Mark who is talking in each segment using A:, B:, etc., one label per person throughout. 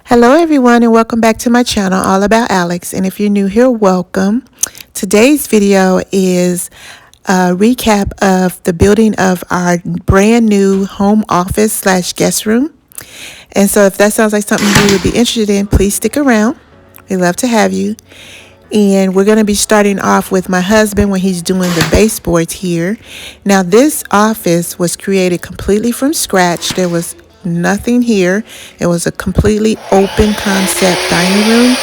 A: Hello everyone and welcome back to my channel, All About Alex. And if you're new here, welcome. Today's video is a recap of the building of our brand new home office slash guest room. And so if that sounds like something you would be interested in, please stick around. We'd love to have you. And we're going to be starting off with my husband when he's doing the baseboards here. Now this office was created completely from scratch. There was nothing here. It was a completely open concept dining room,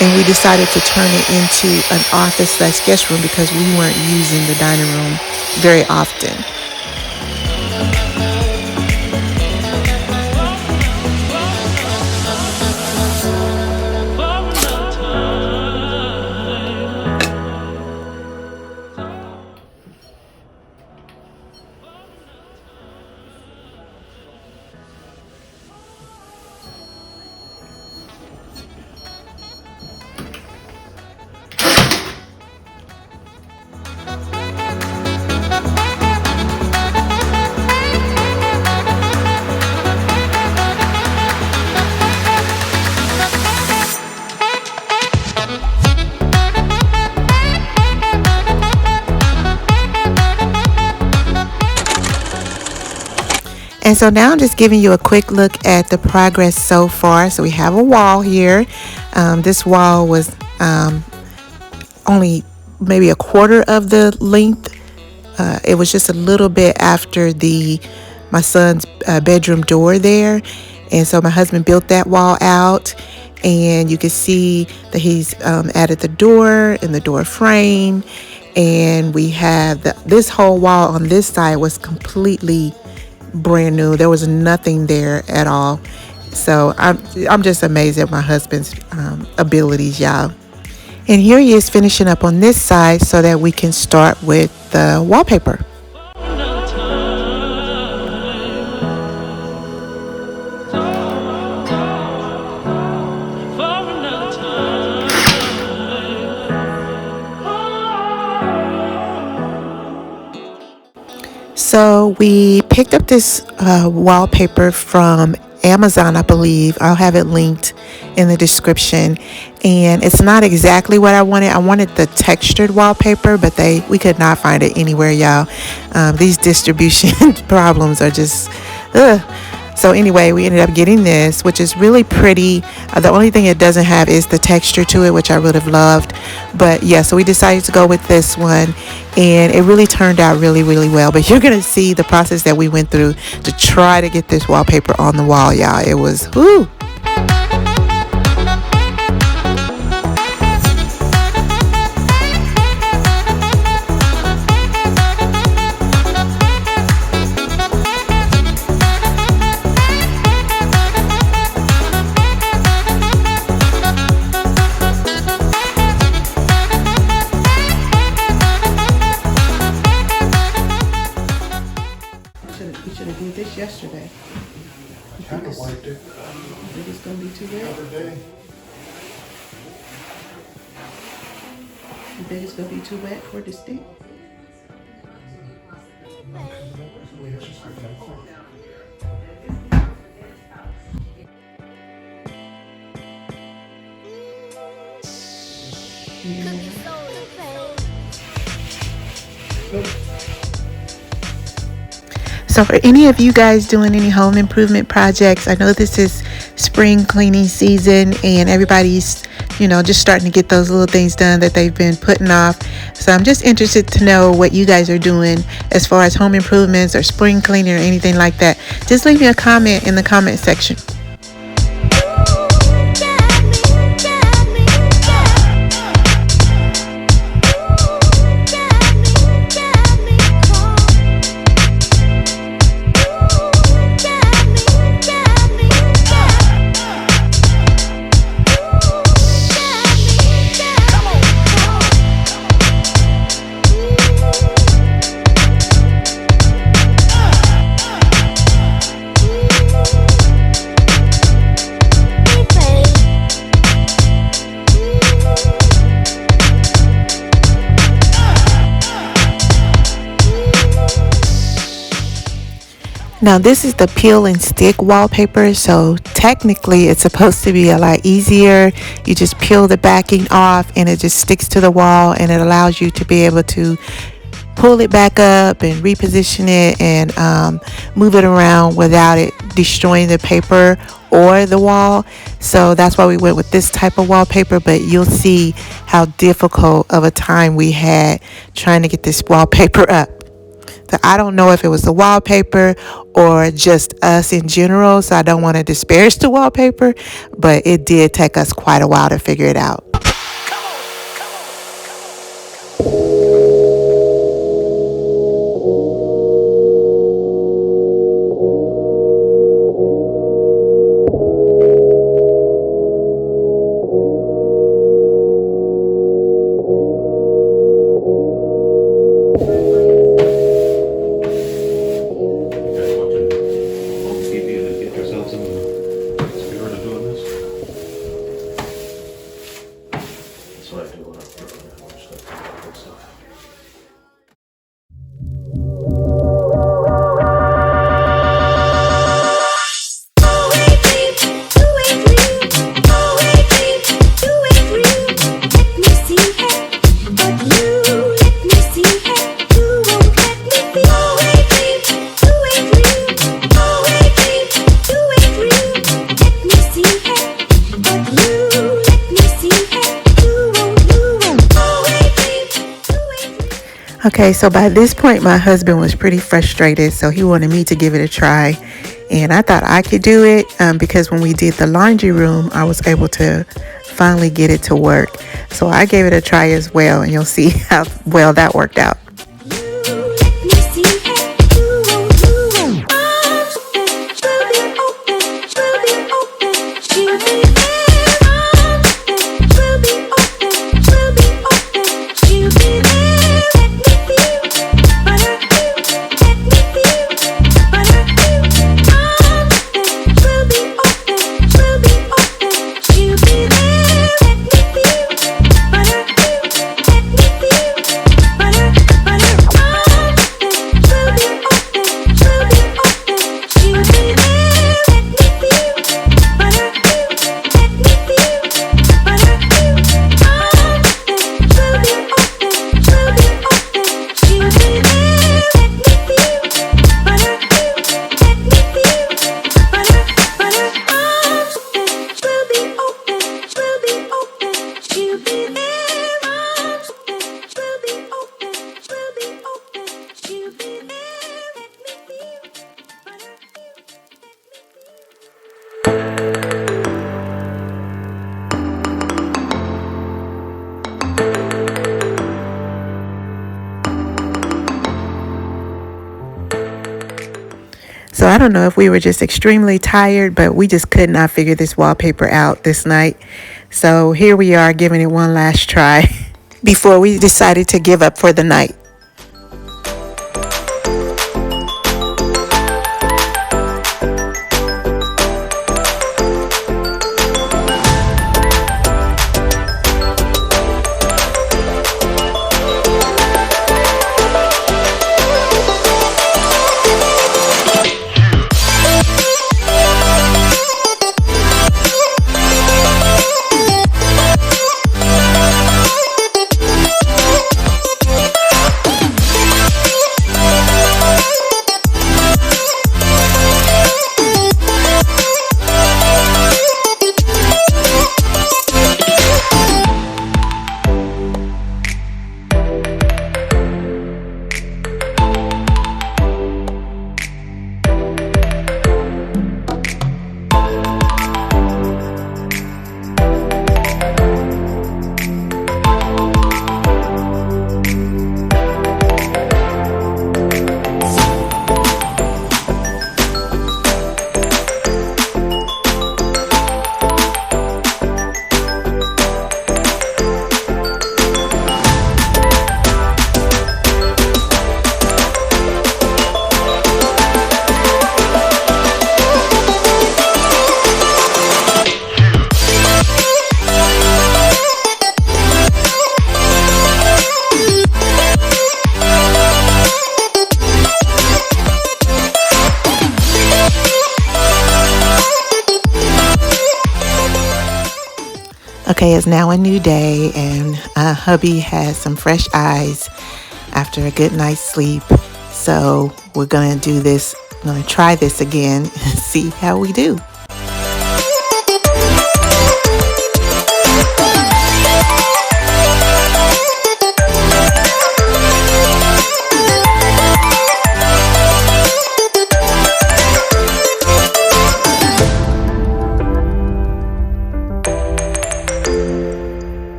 A: and we decided to turn it into an office slash guest room because we weren't using the dining room very often. And so now I'm just giving you a quick look at the progress so far. So we have a wall here. This wall was only maybe a quarter of the length. It was just a little bit after my son's bedroom door there. And so my husband built that wall out. And you can see that he's added the door and the door frame. And we have this whole wall on this side was completely brand new. There was nothing there at all. So I'm just amazed at my husband's abilities, y'all. And here he is finishing up on this side so that we can start with the wallpaper. So we picked up this wallpaper from Amazon, I believe. I'll have it linked in the description. And it's not exactly what I wanted. I wanted the textured wallpaper, but we could not find it anywhere, y'all. These distribution problems are just, ugh. So anyway, we ended up getting this, which is really pretty. The only thing it doesn't have is the texture to it, which I would have loved. But yeah, so we decided to go with this one, and it really turned out really, really well. But you're going to see the process that we went through to try to get this wallpaper on the wall, y'all. It was, whoo. We should have did this yesterday.
B: Kind of wiped it.
A: You think it's going to be too wet?
B: The other day.
A: You think it's going to be too wet for the stick? So for any of you guys doing any home improvement projects, I know this is spring cleaning season and everybody's, just starting to get those little things done that they've been putting off. So I'm just interested to know what you guys are doing as far as home improvements or spring cleaning or anything like that. Just leave me a comment in the comment section. Now this is the peel and stick wallpaper, so technically it's supposed to be a lot easier. You just peel the backing off and it just sticks to the wall, and it allows you to be able to pull it back up and reposition it and move it around without it destroying the paper or the wall. So that's why we went with this type of wallpaper, but you'll see how difficult of a time we had trying to get this wallpaper up. So I don't know if it was the wallpaper or just us in general, so I don't want to disparage the wallpaper, but it did take us quite a while to figure it out. Okay, so by this point, my husband was pretty frustrated, so he wanted me to give it a try. And I thought I could do it because when we did the laundry room, I was able to finally get it to work. So I gave it a try as well, and you'll see how well that worked out. So I don't know if we were just extremely tired, but we just could not figure this wallpaper out this night. So here we are giving it one last try before we decided to give up for the night. Okay, it's now a new day, and hubby has some fresh eyes after a good night's sleep. So we're gonna do this. I'm gonna try this again and see how we do.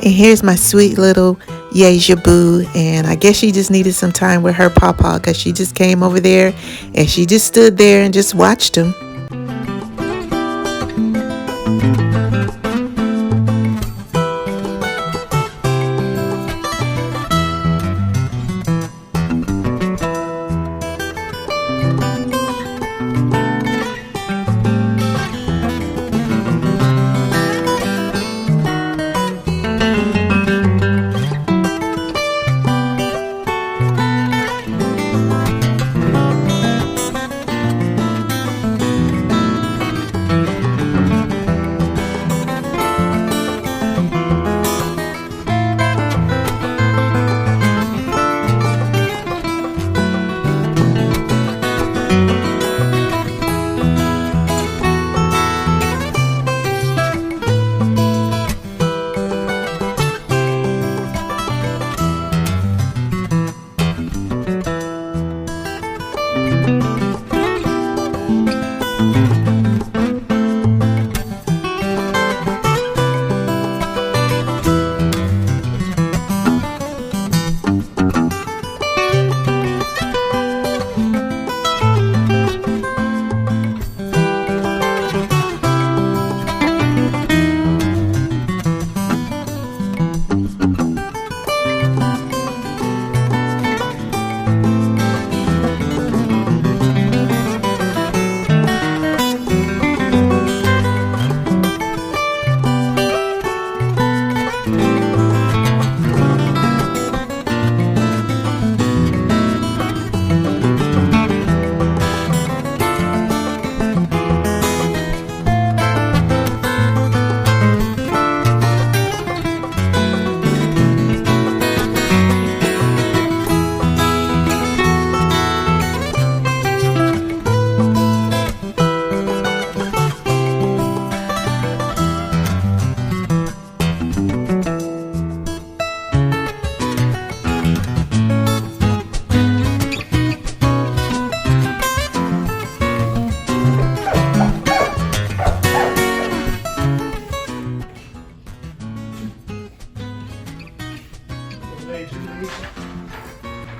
A: And here's my sweet little Yasia Boo. And I guess she just needed some time with her papa because she just came over there and she just stood there and just watched him.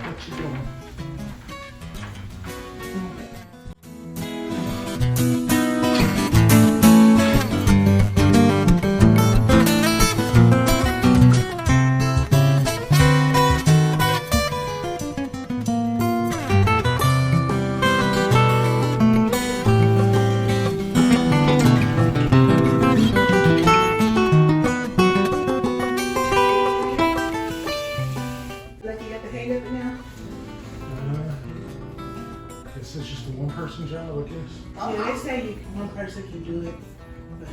B: What you doing? This is just a one-person job, I guess.
A: Yeah, they say one person can do it, but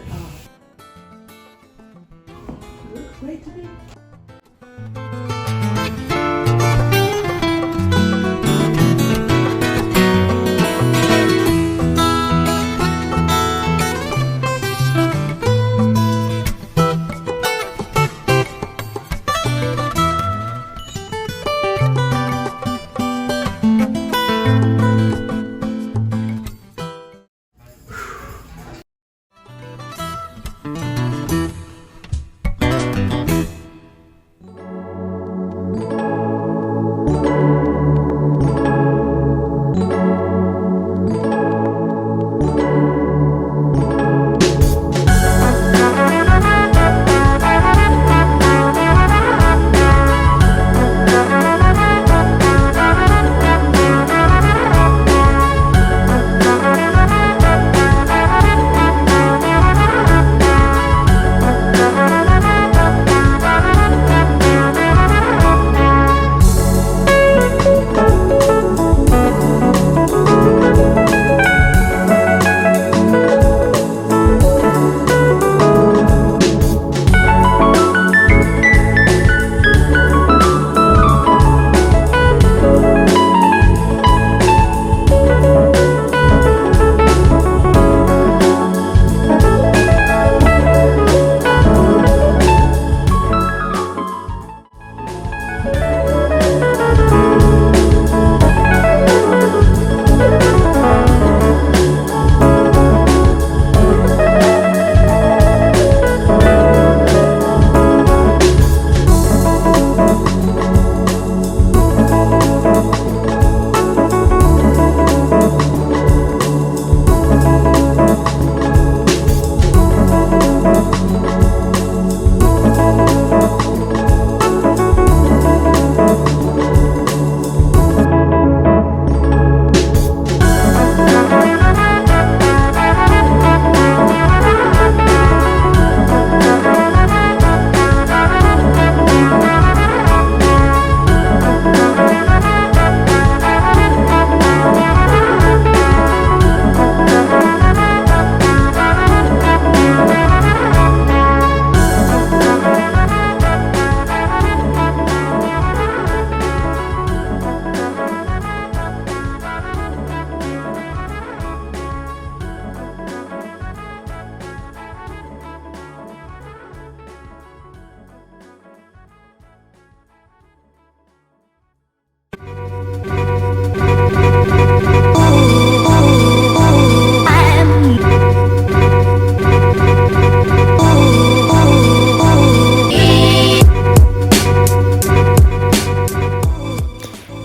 A: looks great to me.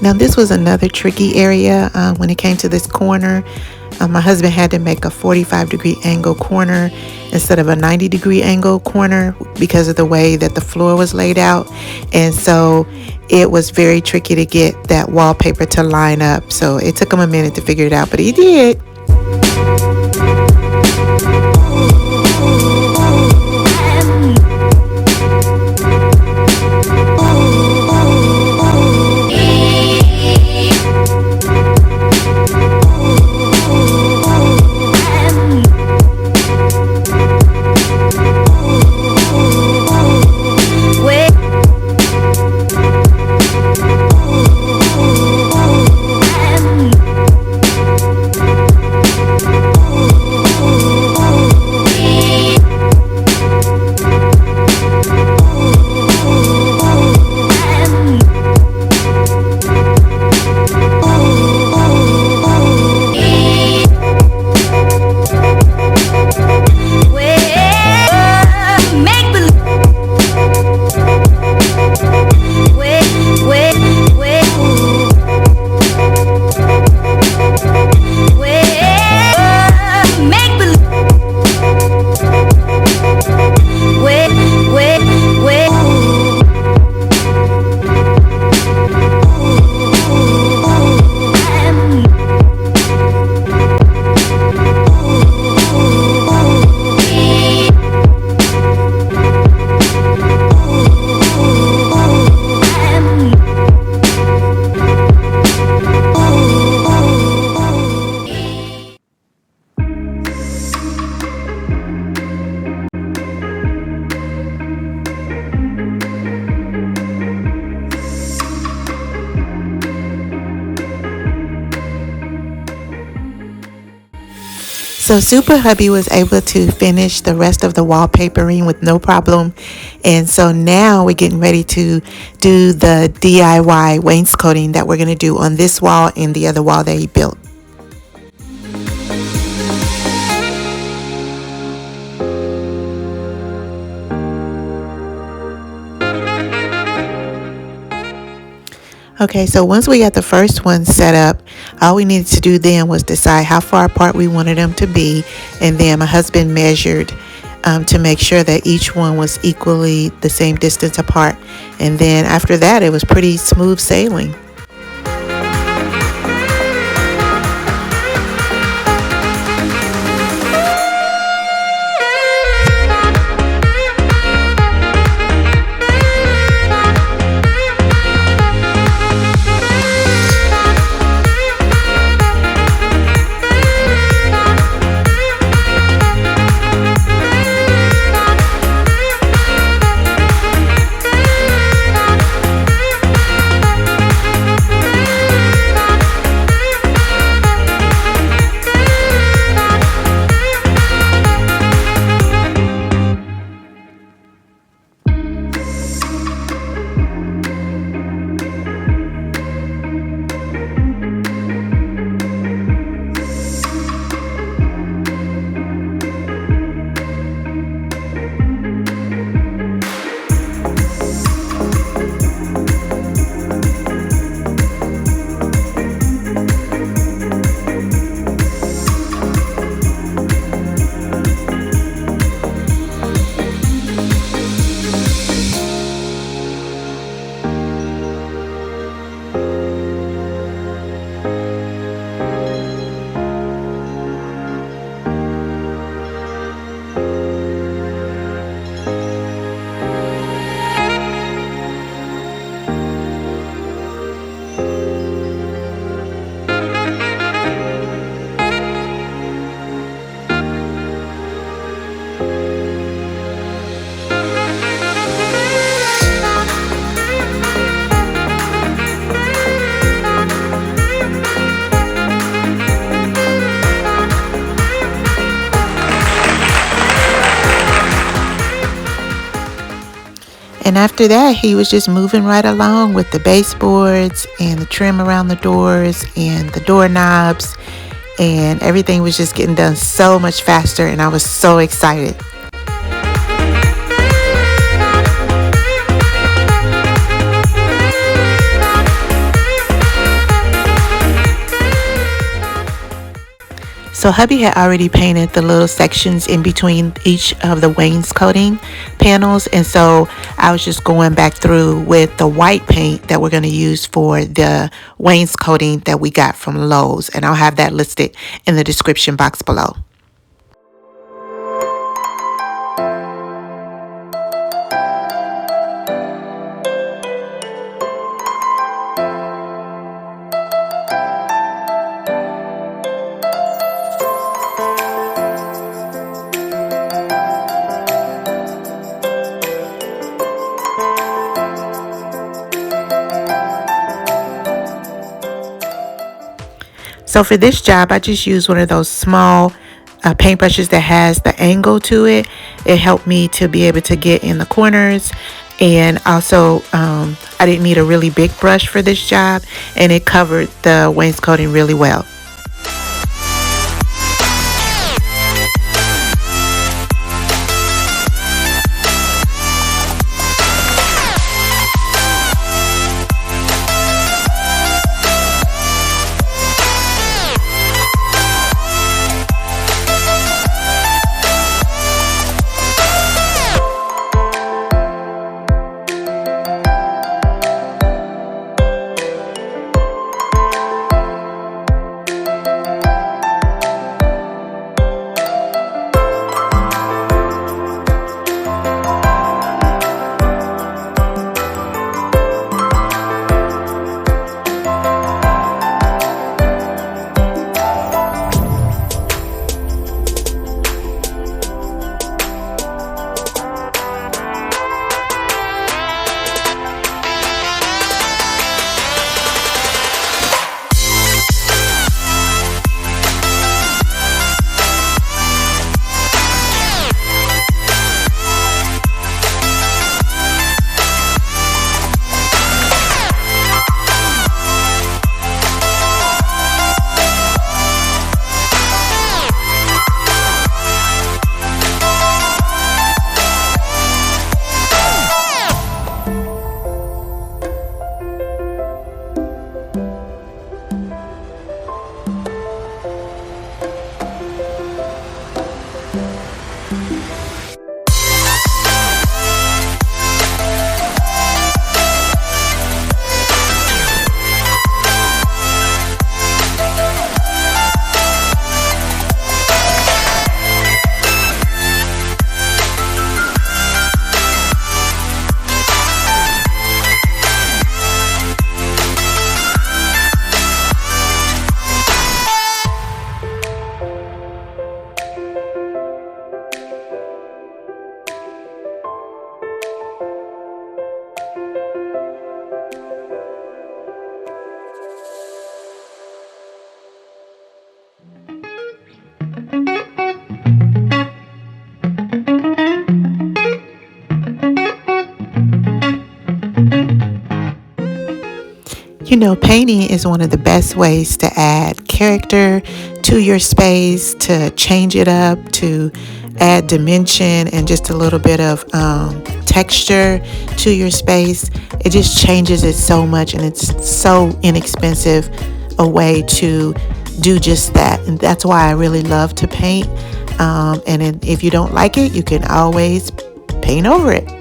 A: Now this was another tricky area when it came to this corner. My husband had to make a 45-degree angle corner instead of a 90-degree angle corner because of the way that the floor was laid out. And so it was very tricky to get that wallpaper to line up. So it took him a minute to figure it out, but he did. So Super Hubby was able to finish the rest of the wallpapering with no problem. And so now we're getting ready to do the DIY wainscoting that we're going to do on this wall and the other wall that he built. Okay, so once we got the first one set up, all we needed to do then was decide how far apart we wanted them to be. And then my husband measured to make sure that each one was equally the same distance apart. And then after that, it was pretty smooth sailing. And after that, he was just moving right along with the baseboards and the trim around the doors and the doorknobs, and everything was just getting done so much faster, and I was so excited. So hubby had already painted the little sections in between each of the wainscoting panels, and so I was just going back through with the white paint that we're going to use for the wainscoting that we got from Lowe's, and I'll have that listed in the description box below. So for this job, I just used one of those small paintbrushes that has the angle to it. It helped me to be able to get in the corners, and also I didn't need a really big brush for this job, and it covered the wainscoting really well. You know, painting is one of the best ways to add character to your space, to change it up, to add dimension and just a little bit of texture to your space. It just changes it so much, and it's so inexpensive a way to do just that. And that's why I really love to paint. And if you don't like it, you can always paint over it.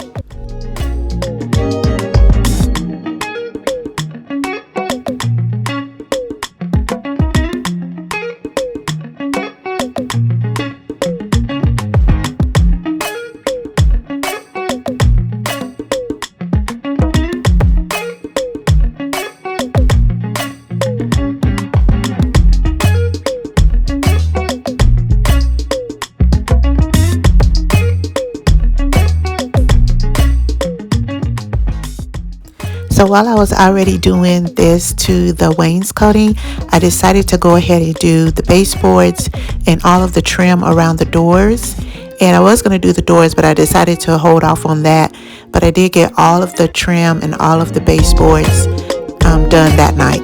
A: So while I was already doing this to the wainscoting, I decided to go ahead and do the baseboards and all of the trim around the doors. And I was going to do the doors, but I decided to hold off on that. But I did get all of the trim and all of the baseboards done that night.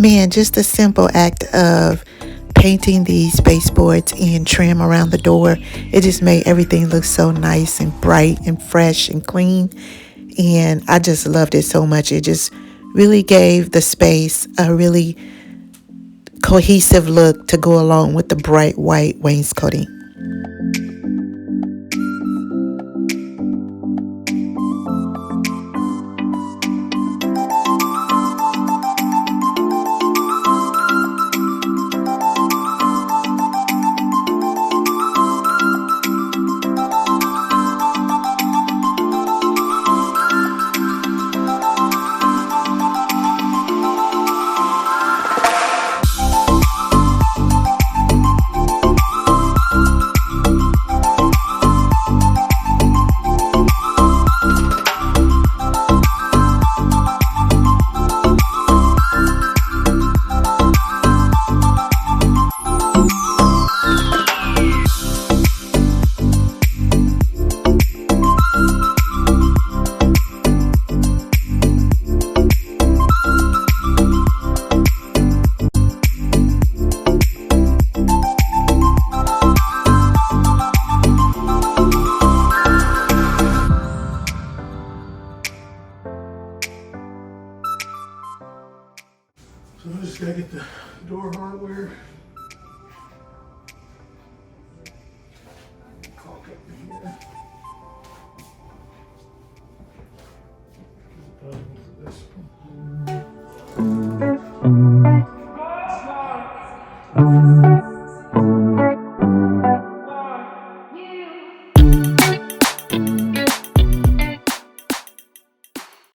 A: man, just a simple act of painting these baseboards and trim around the door, it just made everything look so nice and bright and fresh and clean. And I just loved it so much. It just really gave the space a really cohesive look to go along with the bright white wainscoting.
B: So I just gotta get the door hardware. Caulk up in here.